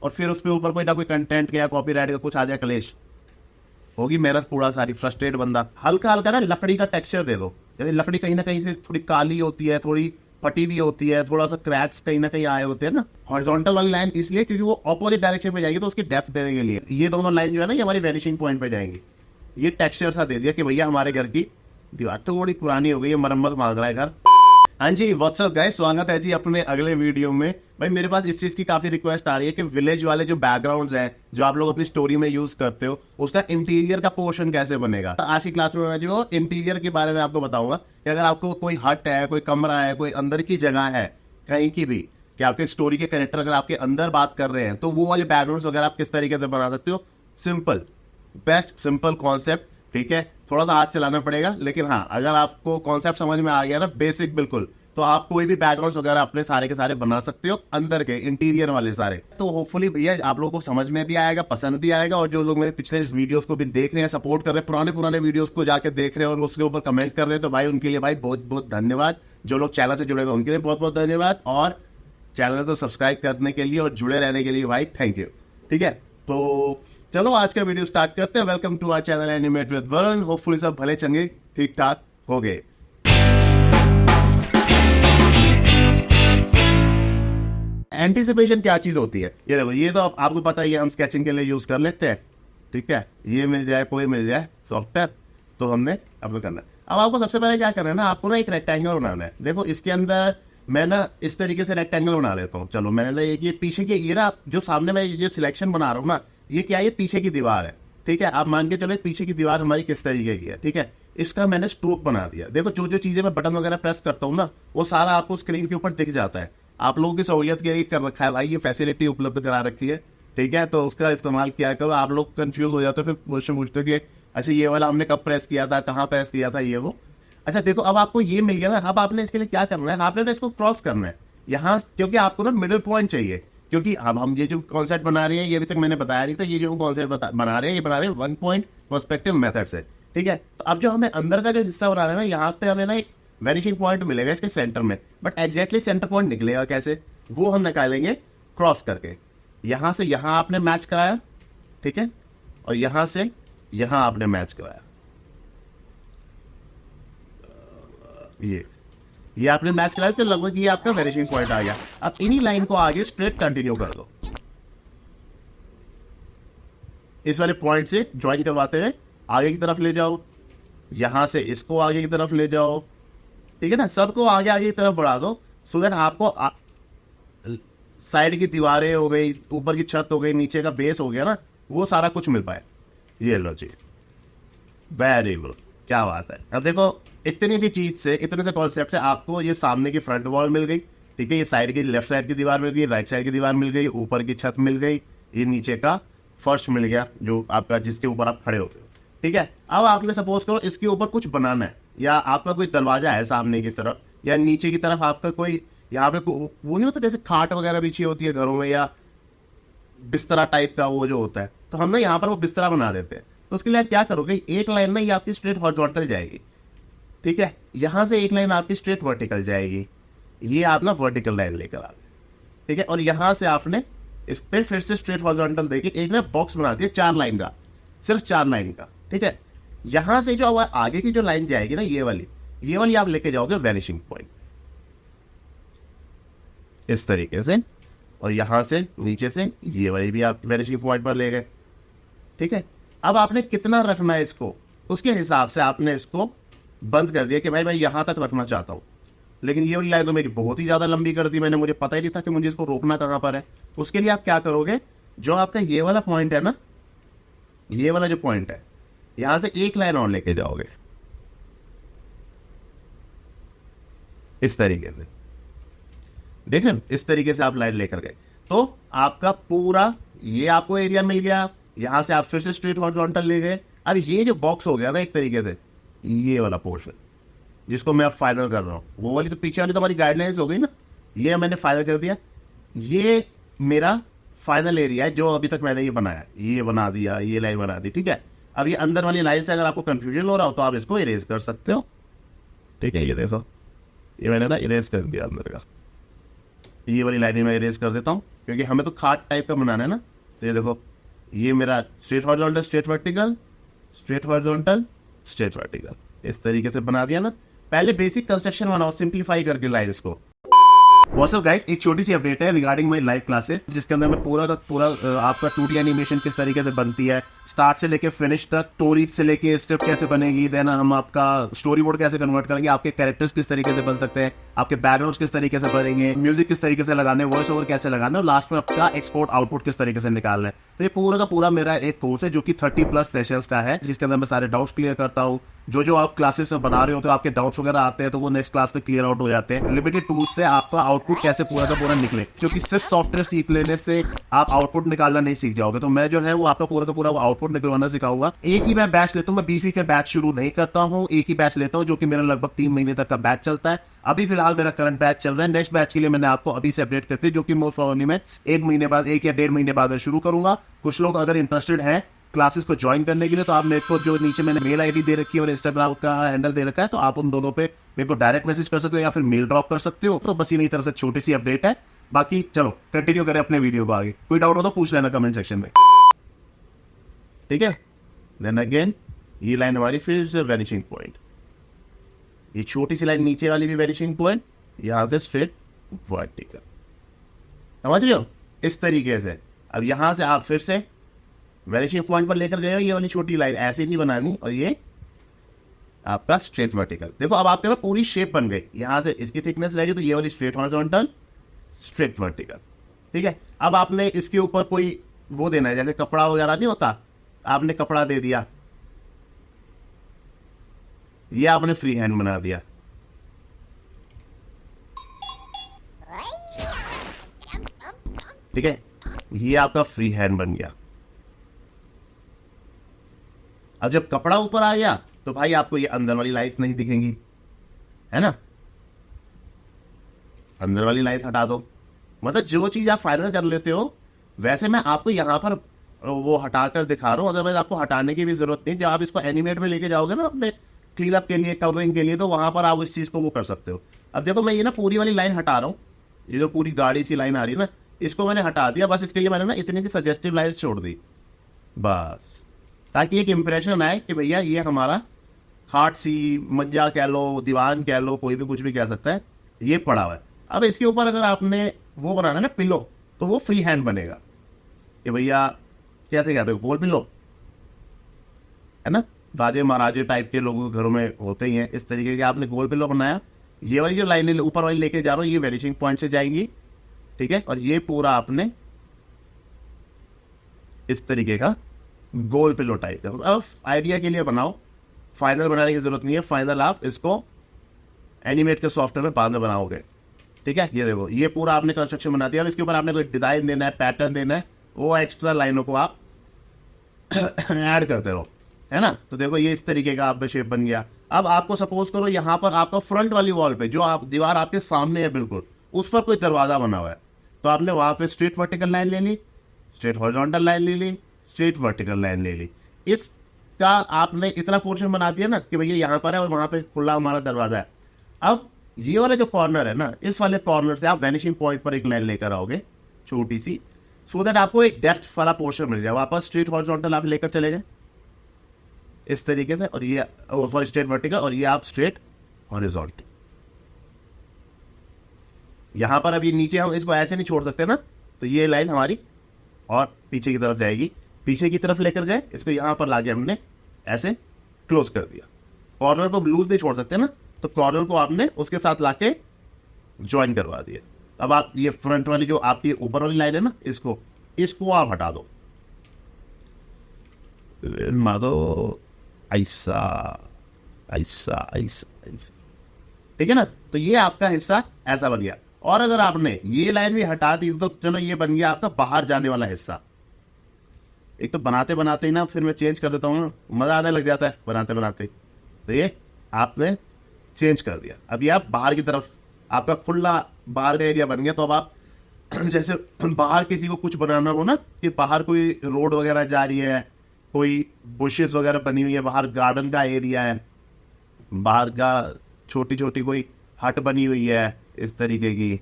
और फिर उसके ऊपर कोई ना कोई कंटेंट या कॉपीराइट का कुछ आ जाए, कलेश होगी, मेहनत पूरा सारी, फ्रस्ट्रेट बंदा। हल्का हल्का ना लकड़ी का टेक्सचर दे दो, जैसे लकड़ी कहीं ना कहीं से थोड़ी काली होती है, थोड़ी फटी भी होती है, थोड़ा सा क्रैक्स कहीं ना कहीं आए होते हैं ना। हॉरिजॉन्टल वाली लाइन इसलिए क्योंकि वो ऑपोजिट डायरेक्शन में जाएगी, तो उसकी डेप्थ देने के लिए ये दोनों लाइन जो है ना, ये हमारी वैनिशिंग पॉइंट पे जाएंगी। ये टेक्सचर सा दे दिया कि भैया हमारे घर की दीवार तो थोड़ी पुरानी हो गई है, मरम्मत मांग रहा है घर। हाँ जी, व्हाट्सअप गाइस, स्वागत है जी अपने अगले वीडियो में। भाई मेरे पास इस चीज की काफी रिक्वेस्ट आ रही है कि विलेज वाले जो बैकग्राउंड्स हैं, जो आप लोग अपनी स्टोरी में यूज करते हो, उसका इंटीरियर का पोर्शन कैसे बनेगा। आज की क्लास में मैं जो इंटीरियर के बारे में आपको बताऊंगा कि अगर आपको कोई हट है, कोई कमरा है, कोई अंदर की जगह है कहीं की भी, कि आपके स्टोरी के कैरेक्टर अगर आपके अंदर बात कर रहे हैं, तो वो वाले बैकग्राउंड्स वगैरह आप किस तरीके से बना सकते हो। सिंपल, बेस्ट सिंपल कॉन्सेप्ट, ठीक है। थोड़ा सा हाथ चलाना पड़ेगा, लेकिन हाँ, अगर आपको कॉन्सेप्ट समझ में आ गया ना, बेसिक बिल्कुल, तो आप कोई भी बैकग्राउंड वगैरह अपने सारे के सारे बना सकते हो, अंदर के इंटीरियर वाले सारे। तो होपफुली भैया आप लोगों को समझ में भी आएगा, पसंद भी आएगा। और जो लोग मेरे पिछले वीडियोस को भी देख रहे हैं, सपोर्ट कर रहे हैं, पुराने वीडियोस को जाके देख रहे हैं और उसके ऊपर कमेंट कर रहे हैं, तो भाई उनके लिए भाई बहुत बहुत धन्यवाद। जो लोग चैनल से जुड़े हुए उनके लिए बहुत बहुत धन्यवाद, और चैनल को सब्सक्राइब करने के लिए और जुड़े रहने के लिए भाई थैंक यू। ठीक है, तो चलो आज का वीडियो स्टार्ट करते हैं। Welcome to our channel animate with Varun. Hopefully सब भले चंगे ठीक ठाक हो गए। एंटीसिपेशन क्या चीज होती है, ये देखो, ये तो आपको पता ही है, हम स्केचिंग के लिए यूज कर लेते हैं। ठीक है, ये मिल जाए, कोई मिल जाए सॉफ्टवेयर, तो हमने अपलोड करना है। अब आपको सबसे पहले क्या करना है ना, आपको ना एक रेक्टेंगल बनाना है। देखो इसके अंदर मैं ना इस तरीके से रेक्टेंगल बना लेता हूँ। चलो मैंने ये पीछे की, ये ना जो सामने मैं ये सिलेक्शन बना रहा हूँ ना, ये क्या है, ये पीछे की दीवार है। ठीक है, आप मान के चलो पीछे की दीवार हमारी किस तरीके की है। ठीक है, इसका मैंने स्ट्रोक बना दिया। देखो जो जो चीजें मैं बटन वगैरह प्रेस करता हूँ ना, वो सारा आपको स्क्रीन के ऊपर दिख जाता है। आप लोगों की सहूलियत के लिए कर रखा है भाई, ये फैसिलिटी उपलब्ध करा रखी है। ठीक है, तो उसका इस्तेमाल किया करो। आप लोग कंफ्यूज हो जाते हो, फिर क्वेश्चन पूछते हो कि अच्छा ये वाला हमने कब प्रेस किया था, कहाँ प्रेस किया था, ये वो। अच्छा देखो, अब आपको ये मिल गया ना, अब आपने इसके लिए क्या करना है, आपने ना इसको क्रॉस करना है यहाँ, क्योंकि आपको ना मिडिल पॉइंट चाहिए। क्योंकि अब हम ये जो कॉन्सेप्ट बना रहे हैं, ये अभी तक मैंने बताया नहीं था, ये जो कॉन्सेप्ट बना रहे हैं, ये बना रहे हैं 1 पॉइंट पर्सपेक्टिव मेथड से। ठीक है, तो अब जो हमें अंदर का जो हिस्सा बना रहे हैं ना, यहाँ पे हमें ना एक वैनिशिंग पॉइंट मिलेगा इसके सेंटर में, बट एग्जैक्टली सेंटर पॉइंट निकलेगा कैसे, वो हम निकालेंगे क्रॉस करके। यहां से यहां आपने मैच कराया, ठीक है, और यहां से यहां आपने मैच कराया, ये आपने मैच कराया, तो लगभग ये आपका वैनिशिंग पॉइंट आ गया। अब इन्हीं लाइन को आगे स्ट्रेट कंटिन्यू कर दो, इस वाले पॉइंट से ज्वाइन करवाते हैं, आगे की तरफ ले जाओ, यहां से इसको आगे की तरफ ले जाओ। ठीक है ना, सबको आगे आगे की तरफ बढ़ा दो, सो दैट आपको साइड की दीवारें हो गई, ऊपर की छत हो गई, नीचे का बेस हो गया ना, वो सारा कुछ मिल पाए। ये लो जी, वेरी गुड, क्या बात है। अब देखो इतनी सी चीज से, इतने से कॉन्सेप्ट से आपको ये सामने की फ्रंट वॉल मिल गई। ठीक है, ये साइड की, लेफ्ट साइड की दीवार मिल गई, राइट साइड की दीवार मिल गई, ऊपर की छत मिल गई, ये नीचे का फर्श मिल गया जो आपका, जिसके ऊपर आप खड़े होते हो। ठीक है, अब आपने सपोज करो इसके ऊपर कुछ बनाना है, या आपका कोई दरवाजा है सामने की तरफ, या नीचे की तरफ आपका कोई, यहाँ पे वो नहीं होता जैसे खाट वगैरह बिछी होती है घरों में, या बिस्तरा टाइप का वो जो होता है, तो हम ना यहाँ पर वो बिस्तरा बना देते हैं। तो उसके लिए आप क्या करोगे, एक लाइन ना ये आपकी स्ट्रेट हॉरिजॉन्टल जाएगी। ठीक है, यहां से एक लाइन आपकी स्ट्रेट वर्टिकल जाएगी, ये आप ना वर्टिकल लाइन लेकर आ गए। ठीक है, और यहां से आपने इस पे फिर से स्ट्रेट हॉरिजॉन्टल देके एक ना बॉक्स बना दिया 4 लाइन का, सिर्फ 4 लाइन का। ठीक है, यहां से जो आगे की जो लाइन जाएगी ना, ये वाली आप लेके जाओगे वैनिशिंग पॉइंट, इस तरीके से, और यहां से नीचे से ये वाली भी आप वैनिशिंग पॉइंट पर ले गए। ठीक है, अब आपने कितना रखना है इसको, उसके हिसाब से आपने इसको बंद कर दिया कि भाई मैं यहां तक रखना चाहता हूं। लेकिन ये वाली लाइन तो मेरी बहुत ही ज्यादा लंबी कर दी मैंने, मुझे पता ही नहीं था कि मुझे इसको रोकना कहां पर है। उसके लिए आप क्या करोगे, जो आपका ये वाला पॉइंट है ना, ये वाला जो पॉइंट है, यहां से एक लाइन और लेके जाओगे इस तरीके से। देख रहे हो, इस तरीके से आप लाइन लेकर गए, तो आपका पूरा ये आपको एरिया मिल गया। यहां से आप फिर से स्ट्रेट हॉरिजॉन्टल ले गए। अब ये जो बॉक्स हो गया ना एक तरीके से, ये वाला पोर्शन जिसको मैं अब फाइनल कर रहा हूँ, वो वाली तो पीछे वाली तो हमारी गाइडलाइंस हो गई ना, ये मैंने फाइनल कर दिया। ये मेरा फाइनल एरिया है जो अभी तक मैंने ये बनाया, ये बना दिया, ये लाइन बना दी। ठीक है, अब ये अंदर वाली लाइन से अगर आपको कंफ्यूजन हो रहा हो तो आप इसको इरेज कर सकते हो। ठीक है, ये देखो, ये मैंने ना इरेज कर दिया अंदर का। ये वाली लाइनें मैं इरेज कर देता हूँ, क्योंकि हमें तो खाट टाइप का बनाना है ना। तो ये देखो, ये मेरा straight horizontal, straight vertical, straight horizontal, straight vertical, इस तरीके से बना दिया ना। पहले बेसिक कंस्ट्रक्शन बनाओ सिंप्लीफाई करके लाइन्स को। व्हाट्स अप गाइस, एक छोटी सी अपडेट है रिगार्डिंग माय लाइव क्लासेस, जिसके अंदर मैं पूरा का पूरा आपका 2D एनिमेशन किस तरीके से बनती है, स्टार्ट से लेके फिनिश तक, स्टोरी से लेके स्क्रिप्ट कैसे बनेगी, देन हम आपका स्टोरी बोर्ड कैसे कन्वर्ट करेंगे, आपके कैरेक्टर्स किस तरीके से बन सकते हैं, आपके बैकग्राउंड किस तरीके से बनेंगे, म्यूजिक किस तरीके से लगाने, वॉइस ओवर कैसे लगाना, और लास्ट में आपका एक्सपोर्ट आउटपुट किस तरीके से निकालना है। तो ये पूरा का पूरा मेरा एक कोर्स है जो कि 30+ सेशंस का है, जिसके अंदर मैं सारे डाउट्स क्लियर करता हूँ। जो आप क्लासेस में बना रहे हो तो आपके डाउट्स वगैरह आते हैं तो वो नेक्स्ट क्लास में क्लियर आउट हो जाते हैं। लिमिटेड टूल्स से आपका आउटपुट कैसे पूरा का पूरा निकले, क्योंकि सिर्फ सॉफ्टवेयर सीख लेने से आप आउटपुट निकालना नहीं सीख जाओगे। तो मैं जो है वो आपका पूरा का पूरा आउटपुट निकलवाना सिखाऊंगा। एक ही मैं बैच लेता हूँ, मैं बीच बीच में बैच शुरू नहीं करता हूँ, एक ही बैच लेता हूँ जो कि मेरा लगभग 3 महीने तक का बैच चलता है। अभी फिलहाल मेरा करंट बैच चल रहा है, नेक्स्ट बैच के लिए मैंने आपको अभी से अपडेट करते हैं, जो कि मोस्ट प्रॉब्ली मैं 1 महीने बाद, 1 या 1.5 महीने बाद शुरू करूंगा। कुछ लोग अगर इंटरेस्टेड हैं क्लासेस को ज्वाइन करने के लिए, तो आप मेरे को जो नीचे मैंने मेल आईडी दे रखी है और इंस्टाग्राम का हैंडल दे रखा है, तो आप उन दोनों पे मेरे को डायरेक्ट मैसेज कर सकते हो या फिर मेल ड्रॉप कर सकते हो। तो बस ये मेरी तरफ से छोटी सी अपडेट है। बाकी चलो कंटिन्यू करें अपने वीडियो को आगे। कोई डाउट हो तो पूछ लेना कमेंट सेक्शन में, ठीक है। देन अगेन ये लाइन हमारी फिर से वैनिशिंग पॉइंट, ये छोटी सी लाइन नीचे वाली भी वैनिशिंग पॉइंट, यहाँ से स्ट्रेट वर्टिकल, समझ रहे हो इस तरीके से। अब यहां से आप फिर से वैनिशिंग पॉइंट पर लेकर गए हो, ये वाली छोटी लाइन ऐसे नहीं बनानी, और ये आपका स्ट्रेट वर्टिकल। देखो अब आपके ना पूरी शेप बन गई, यहां से इसकी थिकनेस रहेगी तो ये वाली स्ट्रेट हॉरिजॉन्टल, स्ट्रेट वर्टिकल, ठीक है। अब आपने इसके ऊपर कोई वो देना है, जैसे कपड़ा वगैरह नहीं होता, आपने कपड़ा दे दिया, ये आपने फ्री हैंड बना दिया, ठीक है, ये आपका फ्री हैंड बन गया। अब जब कपड़ा ऊपर आ गया तो भाई आपको ये अंदर वाली लाइन्स नहीं दिखेंगी, है ना। अंदर वाली लाइन्स हटा दो, मतलब जो चीज आप फाइनल कर लेते हो वैसे मैं आपको यहां पर वो हटाकर दिखा रहा हूं। अदरवाइज आपको हटाने की भी जरूरत नहीं, जब आप इसको एनिमेट में लेके जाओगे ना अपने क्लीन अप के लिए, कवरिंग के लिए, तो वहां पर आप इस चीज को वो कर सकते हो। अब देखो मैं ये ना पूरी वाली लाइन हटा रहा हूँ, ये जो पूरी गाड़ी सी लाइन आ रही है ना, इसको मैंने हटा दिया। बस इसके लिए मैंने ना इतनी सी सजेस्टिव लाइन्स छोड़ दी बस, ताकि एक इंप्रेशन आए कि भैया ये हमारा खाट सी, मंजा कह लो, दीवान कह लो, कोई भी कुछ भी कह सकता है, ये पड़ा हुआ है। अब इसके ऊपर अगर आपने वो बनाना ना पिलो, तो वो फ्री हैंड बनेगा कि भैया कैसे कहते हो, गोल पिलो, है ना, राजे महाराजे टाइप के लोगों के घरों में होते ही हैं इस तरीके के। आपने गोल पिलो बनाया, ये वाली जो लाइनें ऊपर वाली लेके जा रहा हूँ ये वैनिशिंग पॉइंट से जाएंगी, ठीक है, और ये पूरा आपने इस तरीके का गोल पिलो टाइप का। अब आइडिया के लिए बनाओ, फाइनल बनाने की जरूरत नहीं है, फाइनल आप इसको एनिमेट के सॉफ्टवेयर में बाद में बनाओगे, ठीक है। ये देखो ये पूरा आपने कंस्ट्रक्शन बना दिया। अब इसके ऊपर आपने कोई डिजाइन देना है, पैटर्न देना है, वो एक्स्ट्रा लाइनों को आप ऐड करते रहो, है ना। तो देखो ये इस तरीके का आपका शेप बन गया। अब आपको सपोज करो यहाँ पर आपका फ्रंट वाली वॉल पे जो आप दीवार आपके सामने है बिल्कुल, उस पर कोई दरवाजा बना हुआ है, तो आपने वहां पे स्ट्रेट वर्टिकल लाइन ले ली, स्ट्रेट हॉरिजॉन्टल लाइन ले ली, स्ट्रेट वर्टिकल लाइन ले ली। इसका आपने इतना पोर्शन बना दिया ना कि भैया यहाँ पर है और वहां पे खुला हमारा दरवाजा है। अब ये वाला जो कॉर्नर है ना, इस वाले कॉर्नर से आप वैनिशिंग पॉइंट पर एक लाइन लेकर आओगे छोटी सी, सो दैट आपको एक डेप्थ वाला पोर्शन मिल जाए। वापस स्ट्रेट हॉरिजॉन्टल आप लेकर चले गए इस तरीके से, और ये फॉर स्ट्रेट वर्टिकल, और ये आप स्ट्रेट हॉरिजॉन्टल। यहां पर अब ये नीचे हम इसको ऐसे नहीं छोड़ सकते ना, तो ये लाइन हमारी और पीछे की तरफ जाएगी, पीछे की तरफ लेकर गए, इसको यहां पर लाके हमने ऐसे क्लोज कर दिया। कॉर्नर को लूज नहीं छोड़ सकते ना, तो कॉर्नर को आपने उसके साथ लाके ज्वाइन करवा दिया। अब आप ये फ्रंट वाली जो आपकी ऊपर वाली लाइन है ना, इसको आप हटा दो, मार दो ऐसा ऐसा ऐसा ऐसा, ठीक है ना। तो ये आपका हिस्सा ऐसा बन गया। और अगर आपने ये लाइन भी हटा दी तो चलो ये बन गया आपका बाहर जाने वाला हिस्सा। एक तो बनाते बनाते ही ना फिर मैं चेंज कर देता हूँ ना, मजा आने लग जाता है बनाते बनाते। तो ये आपने चेंज कर दिया, अभी आप बाहर की तरफ, आपका खुला बाहर का एरिया बन गया। तो अब आप जैसे बाहर किसी को कुछ बनाना हो ना, कि बाहर कोई रोड वगैरह जा रही है, कोई बुशेस वगैरह बनी हुई है, बाहर गार्डन का एरिया है, बाहर का छोटी छोटी कोई हट बनी हुई है इस तरीके की,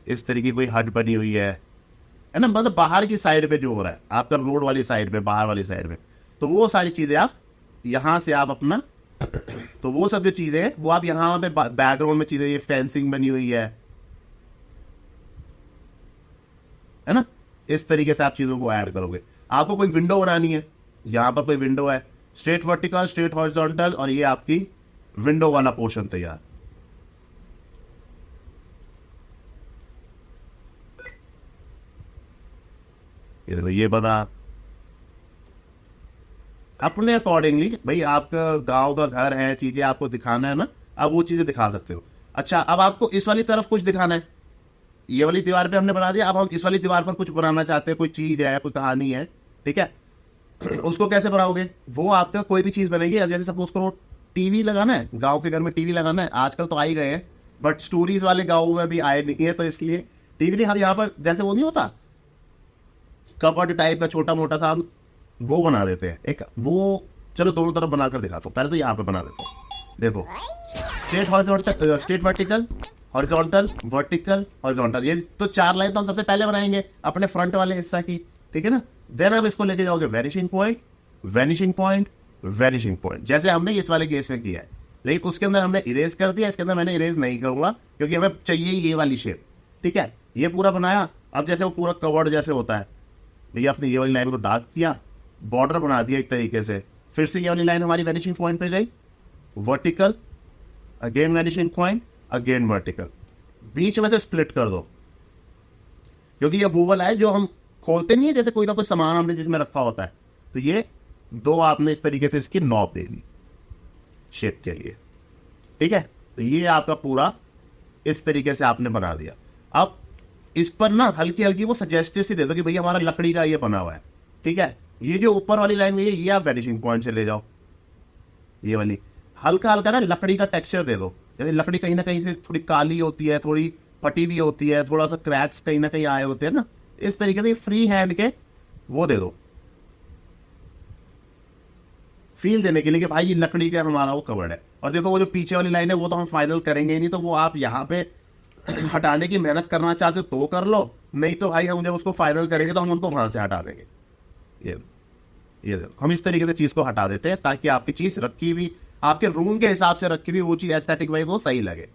इस तरीके की कोई हट बनी हुई है ना, मतलब बाहर की साइड पे जो हो रहा है आपका रोड वाली साइड पे, बाहर वाली साइड में, तो वो सारी चीजें आप यहाँ से आप अपना तो वो सब जो चीजें हैं वो आप यहाँ पे बैकग्राउंड में चीजें, ये फेंसिंग बनी हुई है ना, इस तरीके से आप चीजों को ऐड करोगे। आपको कोई विंडो बनानी है, यहाँ पर कोई विंडो है, स्ट्रेट वर्टिकल, स्ट्रेट हॉरिजॉन्टल, और ये आपकी विंडो वाला पोर्शन तैयार। ये देखो ये बना। अपने अकॉर्डिंगली भाई, आपका गांव का घर है, चीजें आपको दिखाना है ना, आप वो चीजें दिखा सकते हो। अच्छा, अब आपको इस वाली तरफ कुछ दिखाना है, ये वाली दीवार पे हमने बना दिया, अब हम इस वाली दीवार पर कुछ बनाना चाहते हैं, कोई चीज है, कोई कहानी है, ठीक है। उसको कैसे बनाओगे? वो आपका कोई भी चीज बनेगी। अब जैसे सपोज करो टीवी लगाना है, गांव के घर में टीवी लगाना है, आजकल तो आ ही गए हैं, बट स्टोरीज वाले गाँव में भी आए नहीं है, तो इसलिए टीवी नहीं, हम यहाँ पर जैसे वो नहीं होता कबर्ड टाइप का छोटा मोटा सा, हम वो बना देते हैं एक, वो चलो दोनों तरफ बनाकर दिखाता हूँ। पहले तो यहाँ पे बना देता हूँ, देखो straight horizontal, straight vertical, horizontal, vertical, horizontal, ये तो 4 लाइन तो हम सबसे पहले बनाएंगे अपने फ्रंट वाले हिस्सा की, ठीक है ना। देन आप इसको लेके जाओगे vanishing point, vanishing point, vanishing point, जैसे हमने इस वाले केस में किया है, लेकिन उसके अंदर हमने इरेज कर दिया, इसके अंदर मैंने इरेज नहीं करूंगा क्योंकि हमें चाहिए ये वाली शेप, ठीक है। ये पूरा बनाया। अब जैसे वो पूरा कवर्ड जैसे होता है, भैया आपने ये वाली लाइन को डार्क किया, बॉर्डर बना दिया एक तरीके से, फिर से ये वाली लाइन हमारी वैनिशिंग पॉइंट पे गई, vertical, again vanishing point, again vertical, बीच में से स्प्लिट कर दो, क्योंकि ये वो वाला है जो हम खोलते नहीं है, जैसे कोई ना कोई सामान हमने जिसमें रखा होता है, तो ये 2 आपने इस तरीके से इसकी नॉब दे दी शेप के लिए, ठीक है। तो ये आपका पूरा इस तरीके से आपने बना दिया। अब इस पर ना हल्की हल्की वो सजेस्टिव सी दे दो कि भैया हमारा लकड़ी का ये बना हुआ है, ठीक है। ये जो ऊपर वाली लाइन है ये आप वैनिशिंग पॉइंट से ले जाओ, ये वाली हल्का हल्का ना लकड़ी का टेक्सचर दे दो, जैसे लकड़ी कहीं ना कहीं से थोड़ी काली होती है, थोड़ी फटी भी होती है, थोड़ा सा क्रैक्स कहीं ना कहीं आए होते हैं ना, इस तरीके से फ्री हैंड के वो दे दो, फील देने के लिए कि भाई ये लकड़ी का हमारा वो कवर्ड है। और देखो वो जो पीछे वाली लाइन है वो तो हम फाइनल करेंगे ही नहीं, तो वो आप यहाँ पे हटाने की मेहनत करना चाहते हो तो कर लो, नहीं तो भाई हम जब उसको फाइनल करेंगे तो हम उनको वहां से हटा देंगे। ये देखो हम इस तरीके से चीज को हटा देते हैं ताकि आपकी चीज रखी हुई, आपके रूम के हिसाब से रखी हुई वो चीज एस्थेटिक वाइज वो सही लगे।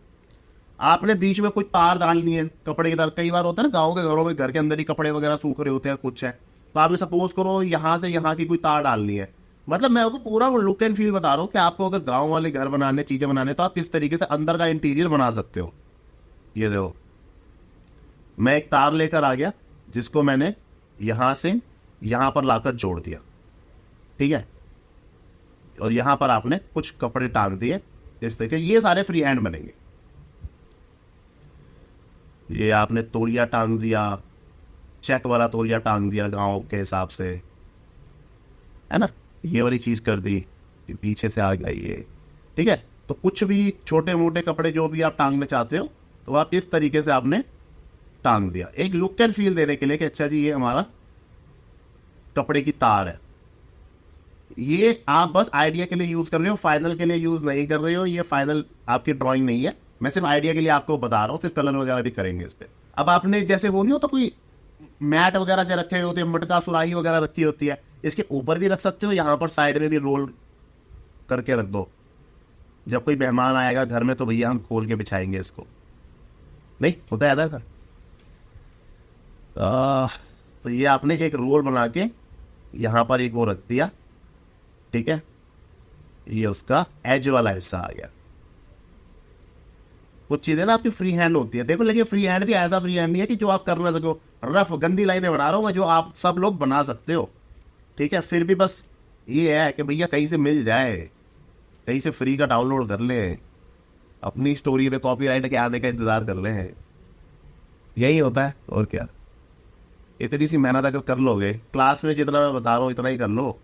आपने बीच में कुछ तार डालनी है कपड़े की तार, कई बार होता है ना गाँव के घरों में, घर के अंदर ही कपड़े वगैरह सूख रहे होते हैं, कुछ है, तो आपने सपोज करो यहाँ से यहाँ की कोई तार डालनी है। मतलब मैं आपको पूरा लुक एंड फील बता रहा हूँ कि आपको अगर गाँव वाले घर बनाने, चीजें बनाने, तो आप किस तरीके से अंदर का इंटीरियर बना सकते हो। ये देखो मैं एक तार लेकर आ गया जिसको मैंने यहां से यहां पर लाकर जोड़ दिया, ठीक है, और यहां पर आपने कुछ कपड़े टांग दिए इस तरीके, ये सारे फ्री हैंड बनेंगे। ये आपने तौलिया टांग दिया, चेक वाला तौलिया टांग दिया गांव के हिसाब से, है ना, ये वाली चीज कर दी, पीछे से आ गया ये, ठीक है। तो कुछ भी छोटे मोटे कपड़े जो भी आप टांगने चाहते हो तो आप इस तरीके से आपने टांग दिया, एक लुक एंड फील देने के लिए कि अच्छा जी ये हमारा कपड़े की तार है। ये आप बस आइडिया के लिए यूज कर रहे हो, फाइनल के लिए यूज नहीं कर रहे हो, ये फाइनल आपकी ड्राइंग नहीं है, मैं सिर्फ आइडिया के लिए आपको बता रहा हूँ, फिर कलर वगैरह भी करेंगे इस पे। अब आपने जैसे वो नहीं होता कोई मैट वगैरह से रखे होते हैं, मटका सुराही वगैरह रखी होती है, इसके ऊपर भी रख सकते हो, यहाँ पर साइड में भी रोल करके रख दो, जब कोई मेहमान आएगा घर में तो भैया हम खोल के बिछाएंगे इसको, नहीं होता है ऐसा। तो ये आपने एक रोल बना के यहां पर एक वो रख दिया, ठीक है, ये उसका एज वाला हिस्सा आ गया। कुछ चीजें ना आपकी फ्री हैंड होती है, देखो, लेकिन फ्री हैंड भी ऐसा फ्री हैंड नहीं है कि जो आप कर ना सको, रफ गंदी लाइनें बना रहा हूं मैं जो आप सब लोग बना सकते हो, ठीक है। फिर भी बस ये है कि भैया कहीं से मिल जाए, कहीं से फ्री का डाउनलोड कर ले, अपनी स्टोरी पे कॉपीराइट के आने का इंतजार कर ले, यही होता है और क्या। इतनी सी मेहनत अगर कर लोगे, क्लास में जितना मैं बता रहा हूँ इतना ही कर लो,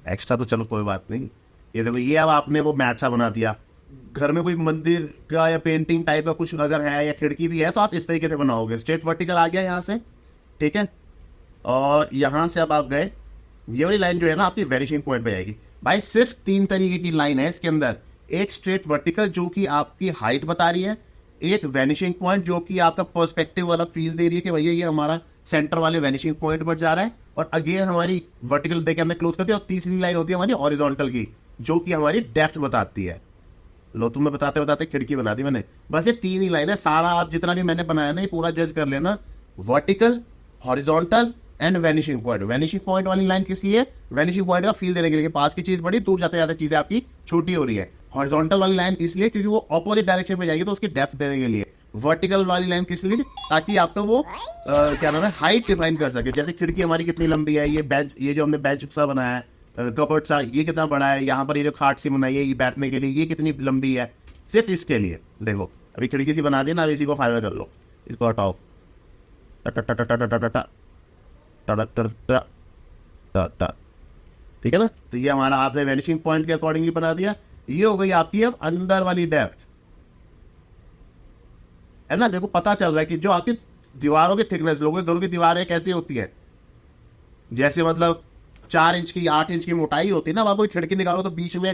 एक्स्ट्रा तो चलो कोई बात नहीं। ये देखो ये अब आपने वो मैट सा बना दिया, घर में कोई मंदिर का या पेंटिंग टाइप का कुछ अगर है या खिड़की भी है तो आप इस तरीके से बनाओगे। स्ट्रेट वर्टिकल आ गया यहाँ से, ठीक है, और यहाँ से अब आप गए, ये वाली लाइन जो है ना आपकी वैनिशिंग पॉइंट पे आएगी। भाई सिर्फ 3 तरीके की लाइन है इसके अंदर, एक स्ट्रेट वर्टिकल जो कि आपकी हाइट बता रही है, एक वैनिशिंग पॉइंट जो कि आपका पर्सपेक्टिव वाला फील दे रही है कि भैया ये हमारा सेंटर वाले वैनिशिंग पॉइंट पर जा रहा है, और अगेन हमारी वर्टिकल देखिए हमने क्लोज करती है, और तीसरी लाइन होती है हमारी हॉरिजॉन्टल की जो कि हमारी डेप्थ बताती है। लो तुम्हें बताते बताते खिड़की बना दी मैंने। बस ये 3 ही लाइन है, सारा आप जितना भी मैंने बनाया ना ये पूरा जज कर लेना, vertical, horizontal and vanishing point. Vanishing point वाली लाइन किस लिए? वैनिशिंग पॉइंट का फील देने के लिए, पास की चीज बड़ी, दूर जाते जाते चीजें आपकी छोटी हो रही है। हॉरिजॉन्टल वाली लाइन इसलिए क्योंकि वो ऑपोजिट डायरेक्शन में जाएगी तो उसकी डेप्थ देने के लिए। वर्टिकल वाली लाइन किस लिए? ताकि आपका वो क्या नाम है, हाइट डिफाइन कर सके। जैसे खिड़की हमारी कितनी लंबी है, ये बेंच, ये जो हमने बेंच सा बनाया है, कबर्ड सा, ये कितना बड़ा है, यहाँ पर ये जो खाट सी बनाई है ये बैठने के लिए, ये कितनी लंबी है, सिर्फ इसके लिए। देखो अभी खिड़की सी बना दी ना, अब इसी को फायदा कर लो, इसको हटाओ, ठीक है ना। तो ये हमारा आपने वैनिशिंग पॉइंट के अकॉर्डिंगली बना दिया। ये हो गई आपकी अब अंदर वाली डेप्थ, है ना। देखो पता चल रहा है कि जो आपकी दीवारों की थिकनेस, लोगों के घरों की दीवारें कैसी होती है, जैसे मतलब 4 इंच की 8 इंच की मोटाई होती है ना, वहां कोई खिड़की निकालो तो बीच में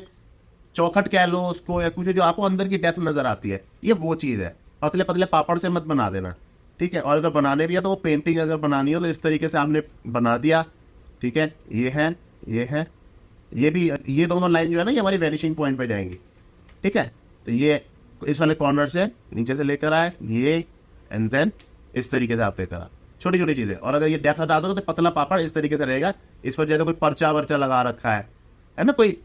चौखट कह लो उसको या कुछ, जो आपको अंदर की डेप्थ नजर आती है, ये वो चीज है। पतले पतले पापड़ से मत बना देना, ठीक है। और अगर बनाने भी है तो वो पेंटिंग अगर बनानी हो तो इस तरीके से आपने बना दिया, ठीक है। ये है, ये है, ये भी, ये दोनों लाइन जो है ना ये हमारी वैनिशिंग पॉइंट पे जाएंगी, ठीक है। तो ये इस वाले कॉर्नर से नीचे से लेकर आए ये, एंड देन इस तरीके से आप लेकर आए, छोटी छोटी चीजें। और अगर ये डेप्थ हटा दो तो पतला पापड़ इस तरीके से रहेगा। इस पर जैसे कोई पर्चा वर्चा लगा रखा है ना, कोई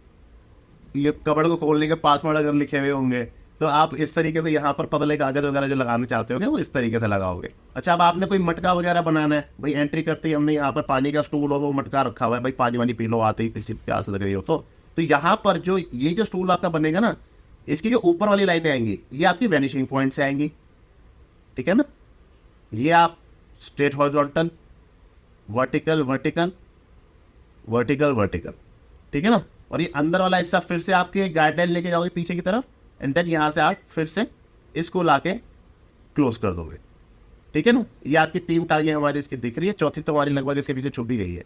ये कबड़ को खोलने के पासवर्ड अगर लिखे हुए होंगे तो आप इस तरीके से यहाँ पर पतले कागज वगैरह जो लगाना चाहते होंगे वो इस तरीके से लगाओगे। अच्छा, अब आपने कोई मटका वगैरह बनाना है, भाई एंट्री करते ही हमने यहाँ पर पानी का स्टूल और वो मटका रखा हुआ है, भाई पानी वानी पी लो आते ही, किसी प्यास लग रही हो तो यहाँ पर जो ये जो स्टूल आपका बनेगा ना, इसकी जो ऊपर वाली लाइनें आएंगी ये आपकी वैनिशिंग पॉइंट से आएंगी, ठीक है ना। ये आप straight horizontal, vertical vertical vertical vertical, ठीक है ना। और ये अंदर वाला हिस्सा फिर से आपके गाइडलाइन लेके जाओगे पीछे की तरफ, एंड देन यहाँ से आप फिर से इसको लाके क्लोज कर दोगे, ठीक है ना। ये आपकी 3 टांगे हमारी इसकी दिख रही है, चौथी तो हमारी लगभग इसके पीछे छुपी गई है,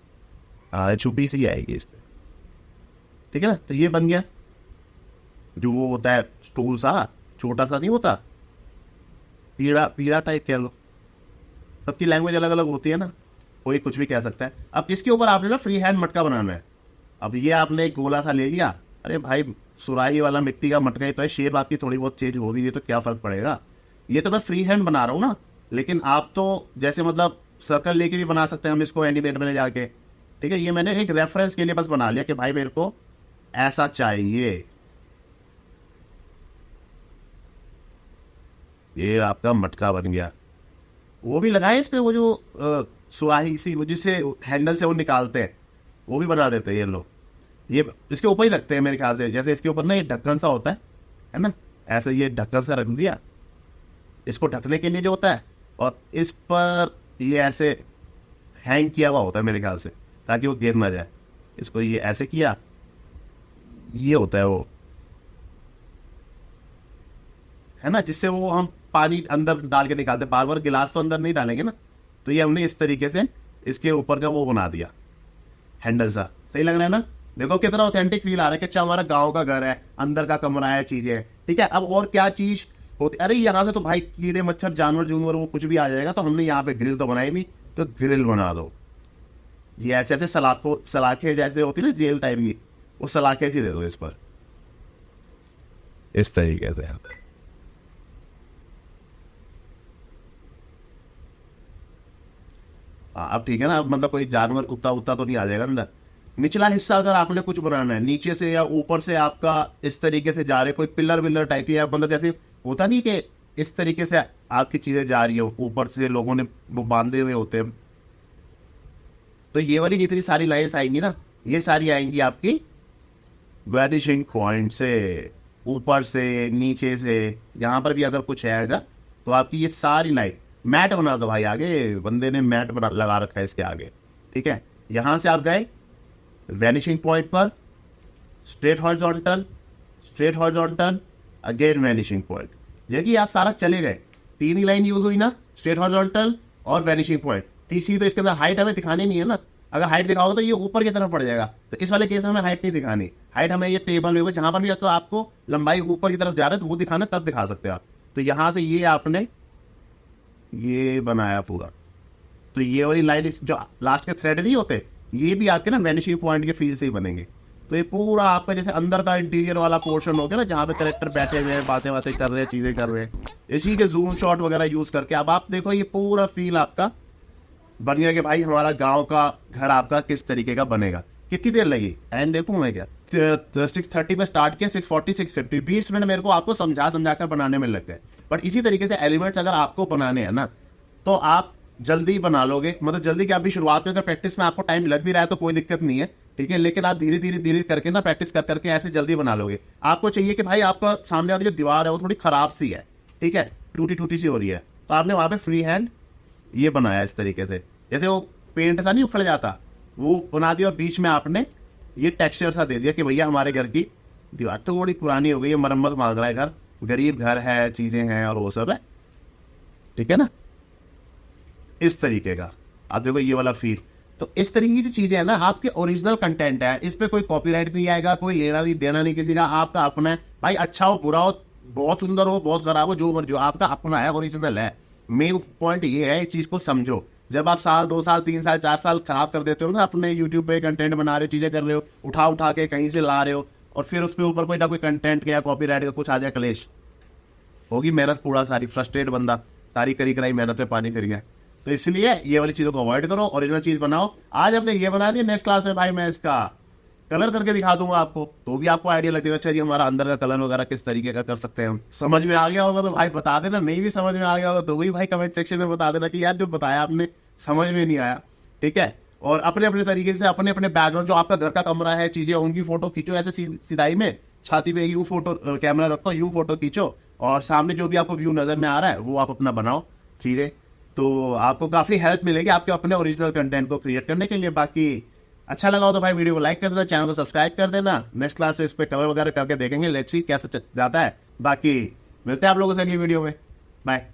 हाँ छुपी सी आएगी इस पर, ठीक है ना। तो ये बन गया जो वो होता है स्टूल सा, छोटा सा नहीं होता, पीड़ा पीड़ा टाइप कह लो, सबकी लैंग्वेज अलग अलग होती है ना, कोई कुछ भी कह सकता है। अब इसके ऊपर आपने ना फ्री हैंड मटका बनाना है। अब ये आपने एक गोला सा ले लिया, अरे भाई सुराही वाला मिट्टी का मटका ही तो है, शेप आपकी थोड़ी बहुत चेंज हो रही है तो क्या फर्क पड़ेगा। ये तो मैं फ्री हैंड बना रहा हूँ ना, लेकिन आप तो जैसे मतलब सर्कल लेके भी बना सकते हैं हम इसको एनिमेट में जाके, ठीक है। ये मैंने एक रेफरेंस के लिए बस बना लिया कि भाई मेरे को ऐसा चाहिए। ये आपका मटका बन गया। वो भी लगाए इस पे, वो जो सुराही सी वो जिससे हैंडल से वो निकालते हैं वो भी बना देते हैं ये लोग। ये इसके ऊपर ही रखते हैं मेरे ख्याल से, जैसे इसके ऊपर ना ये ढक्कन सा होता है ना, ऐसे ये ढक्कन सा रख दिया इसको ढकने के लिए जो होता है, और इस पर ये ऐसे हैंग किया हुआ होता है मेरे ख्याल से ताकि वो गिर ना जाए। इसको ये ऐसे किया, ये होता है वो, है ना, जिससे वो हम पानी अंदर डाल के निकालते, बार बार गिलास तो अंदर नहीं डालेंगे ना। तो ये हमने इस तरीके से इसके ऊपर का वो बना दिया हैंडल सा, सही लग रहा है ना। देखो कितना ऑथेंटिक फील आ रहा है कि अच्छा हमारा गांव का घर है, अंदर का कमरा है, चीजें, ठीक है। अब और क्या चीज होती, अरे यहाँ से तो भाई कीड़े मच्छर जानवर जूनवर वो कुछ भी आ जाएगा, तो हमने यहाँ पे ग्रिल तो बनाई नहीं, तो ग्रिल बना दो। ये ऐसे ऐसे सलाखे जैसे होती है ना जेल टाइप की, वो सलाखे सी दे दो इस पर, इस तरीके से। अब ठीक है ना, अब मतलब कोई जानवर कुत्ता उत्ता तो नहीं आ जाएगा अंदर। निचला हिस्सा अगर आपने कुछ बनाना है, नीचे से या ऊपर से आपका इस तरीके से जा रहे, कोई पिलर विलर टाइप की, मतलब जैसे होता नहीं कि इस तरीके से आपकी चीजें जा रही हो, ऊपर से लोगों ने वो बांधे हुए होते हैं, तो ये वाली जितनी सारी लाइन्स आएंगी ना, ये सारी आएंगी आपकी वैनिशिंग पॉइंट से, ऊपर से नीचे से, यहाँ पर भी अगर कुछ आएगा तो आपकी ये सारी लाइन। मैट बना दो भाई, आगे बंदे ने मैट बना लगा रखा है इसके आगे, ठीक है। यहां से आप गए वैनिशिंग पॉइंट पर, straight horizontal, straight horizontal, again vanishing point, देखिए आप सारा चले गए। 3 ही लाइन यूज हुई ना, स्ट्रेट हॉरिजॉन्टल और वैनिशिंग पॉइंट। तीसरी तो इसके अंदर हाइट हमें दिखानी नहीं है ना, अगर हाइट दिखाओगे तो ये ऊपर की तरफ पड़ जाएगा, तो इस वाले केस में हमें हाइट नहीं दिखानी। हाइट हमें ये टेबल में जहां पर भी तो आपको लंबाई ऊपर की तरफ जा रहा है तो वो दिखाना, तब दिखा सकते हो आप। तो यहाँ से ये आपने ये बनाया पूरा, तो ये वाली लाइन जो लास्ट के थ्रेड नहीं होते, ये भी आपके ना वैनिशिंग पॉइंट के फील से ही बनेंगे। तो ये पूरा आपका जैसे अंदर का इंटीरियर वाला पोर्शन हो गया ना, जहाँ पे करेक्टर बैठे हुए हैं, बातें बातें कर रहे हैं, चीजें कर रहे हैं, इसी के जूम शॉट वगैरह यूज करके अब आप देखो ये पूरा फील आपका बन गया कि भाई हमारा गांव का घर आपका किस तरीके का बनेगा। कितनी देर लगी एंड देखूं मैं क्या 6:30 पे स्टार्ट किया, 6:40 6:50 20 मिनट मेरे को आपको समझा कर बनाने में लग गए। बट इसी तरीके से एलिमेंट्स अगर आपको बनाने हैं ना तो आप जल्दी बना लोगे, मतलब जल्दी क्या, अभी शुरुआत में अगर प्रैक्टिस में आपको टाइम लग भी रहा है तो कोई दिक्कत नहीं है, ठीक है, लेकिन आप धीरे धीरे करके ना प्रैक्टिस कर करके ऐसे जल्दी बना लोगे। आपको चाहिए कि भाई आपका सामने वाली जो दीवार है वो थोड़ी खराब सी है, ठीक है, टूटी सी हो रही है, तो आपने वहां पे फ्री हैंड ये बनाया इस तरीके से, जैसे वो पेंट सा नहीं उखड़ जाता वो बना दिया, और बीच में आपने ये टेक्सचर सा दे दिया कि भैया हमारे घर की दीवार तो थोड़ी पुरानी हो गई है, मरम्मत मांग रहा है घर, गरीब घर है, चीजें हैं और वो सब है, ठीक है ना, इस तरीके का। आप देखो ये वाला फील, तो इस तरीके की चीजें है ना, आपके ओरिजिनल कंटेंट है, इस पे कोई कॉपीराइट नहीं आएगा, कोई लेना नहीं देना नहीं किसी का, आपका अपना है भाई, अच्छा हो बुरा हो, बहुत सुंदर हो बहुत खराब हो, जो मर्जी हो, आपका अपना है, ओरिजिनल है। मेन पॉइंट ये है, इस चीज को समझो। जब आप साल 2 साल 3 साल 4 साल खराब कर देते हो ना, अपने यूट्यूब पे कंटेंट बना रहे हो, चीजें कर रहे हो, उठा के कहीं से ला रहे हो, और फिर उस पे ऊपर कोई ना कोई कंटेंट या कॉपीराइट का कुछ आ जाए, कलेश होगी, मेहनत पूरा सारी, फ्रस्ट्रेट बंदा, सारी करी कराई मेहनत पे पानी फिर गया। तो इसलिए ये वाली चीजों को अवॉइड करो, ओरिजिनल चीज बनाओ। आज हमने ये बना दिया, नेक्स्ट क्लास में भाई मैं इसका कलर करके दिखा दूंगा आपको, तो भी आपको आइडिया लगेगा, अच्छा जी हमारा अंदर का कलर वगैरह किस तरीके का कर सकते हैं हम। समझ में आ गया होगा तो भाई बता देना, नहीं भी समझ में आ गया होगा तो भी भाई कमेंट सेक्शन में बता देना कि यार जो बताया आपने समझ में नहीं आया, ठीक है। और अपने अपने तरीके से अपने अपने बैकग्राउंड, जो आपका घर का कमरा है, चीजें, उनकी फोटो खींचो, ऐसे सिधाई में छाती पे यूं फोटो कैमरा रखो, यूं फोटो खींचो, और सामने जो भी आपको व्यू नजर में आ रहा है वो आप अपना बनाओ चीजें, तो आपको काफी हेल्प मिलेगी आपके अपने ओरिजिनल कंटेंट को क्रिएट करने के लिए। बाकी अच्छा लगा हो तो भाई वीडियो को लाइक कर देना, चैनल को सब्सक्राइब कर देना। नेक्स्ट क्लास से इस पे कलर वगैरह करके देखेंगे, लेट्स सी कैसे जाता है। बाकी मिलते हैं आप लोगों से अगली वीडियो में, बाय।